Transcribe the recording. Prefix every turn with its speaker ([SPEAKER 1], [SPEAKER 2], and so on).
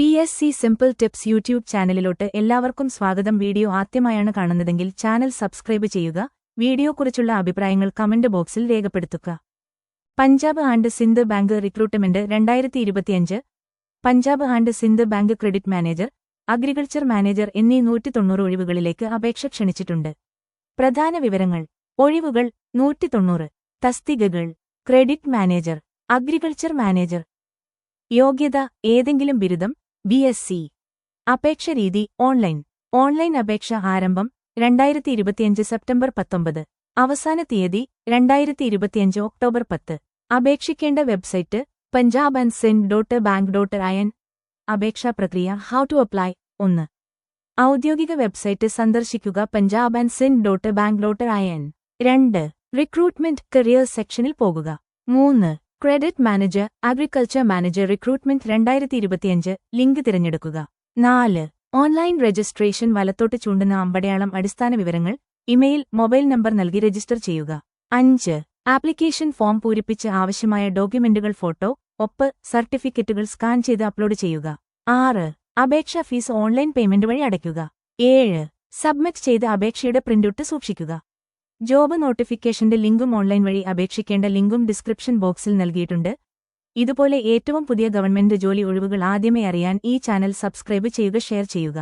[SPEAKER 1] PSC simple tips YouTube ചാനലിലോട്ട് എല്ലാവർക്കും സ്വാഗതം. Video ആദ്യമായാണ് കാണുന്നതെങ്കിൽ ചാനൽ സബ്സ്ക്രൈബ് ചെയ്യുക. വീഡിയോക്കുറിച്ചുള്ള അഭിപ്രായങ്ങൾ കമന്റ് ബോക്സിൽ രേഖപ്പെടുത്തുക. Punjab and Sindh bank recruitment 2025. Punjab and Sindh bank credit manager, agriculture manager എന്നീ 190 ഒഴിവുകളിലേക്ക് അപേക്ഷ ക്ഷണിച്ചിട്ടുണ്ട്. പ്രധാന വിവരങ്ങൾ: ഒഴിവുകൾ 190, തസ്തികകൾ ക്രെഡിറ്റ് മാനേജർ, അഗ്രികൾച്ചർ മാനേജർ. യോഗ്യത: ഏതെങ്കിലും ബിരുദം, BSc. അപേക്ഷ രീതി: ഓൺലൈൻ അപേക്ഷ ആരംഭം 2025 സെപ്റ്റംബർ 19. അവസാന തീയതി 2025 ഒക്ടോബർ 10. അപേക്ഷിക്കേണ്ട വെബ്സൈറ്റ് punjabandsind.bank.in. അപേക്ഷാ പ്രക്രിയ: ഹൗ ടു അപ്ലൈ. 1. ഔദ്യോഗിക വെബ്സൈറ്റ് സന്ദർശിക്കുക punjabandsind.bank.in. 2. റിക്രൂട്ട്മെന്റ് കരിയർ സെക്ഷനിൽ പോകുക. 3. Credit manager, agriculture manager recruitment 2025 link തിരഞ്ഞെടുക്കുക. 4. ഓൺലൈൻ രജിസ്ട്രേഷൻ വലത്തോട്ട് ചൂണ്ടുന്ന അമ്പടയാളം. അടിസ്ഥാന വിവരങ്ങൾ: ഇമെയിൽ, മൊബൈൽ നമ്പർ നൽകി രജിസ്റ്റർ ചെയ്യുക. 5. ആപ്ലിക്കേഷൻ ഫോം പൂരിപ്പിച്ച് ആവശ്യമായ ഡോക്യുമെന്റുകൾ ഫോട്ടോ, ഒപ്പ്, സർട്ടിഫിക്കറ്റുകൾ സ്കാൻ ചെയ്ത് അപ്ലോഡ് ചെയ്യുക. 6. അപേക്ഷാ ഫീസ് ഓൺലൈൻ പേയ്മെന്റ് വഴി അടയ്ക്കുക. 7. സബ്മിറ്റ് ചെയ്ത് അപേക്ഷയുടെ പ്രിന്റൗട്ട് സൂക്ഷിക്കുക. ജോബ് നോട്ടിഫിക്കേഷന്റെ ലിങ്കും ഓൺലൈൻ വഴി അപേക്ഷിക്കേണ്ട ലിങ്കും ഡിസ്ക്രിപ്ഷൻ ബോക്സിൽ നൽകിയിട്ടുണ്ട്. ഇതുപോലെ ഏറ്റവും പുതിയ ഗവൺമെന്റ് ജോലി ഒഴിവുകൾ ആദ്യമേ അറിയാൻ ഈ ചാനൽ സബ്സ്ക്രൈബ് ചെയ്യുക, ഷെയർ ചെയ്യുക.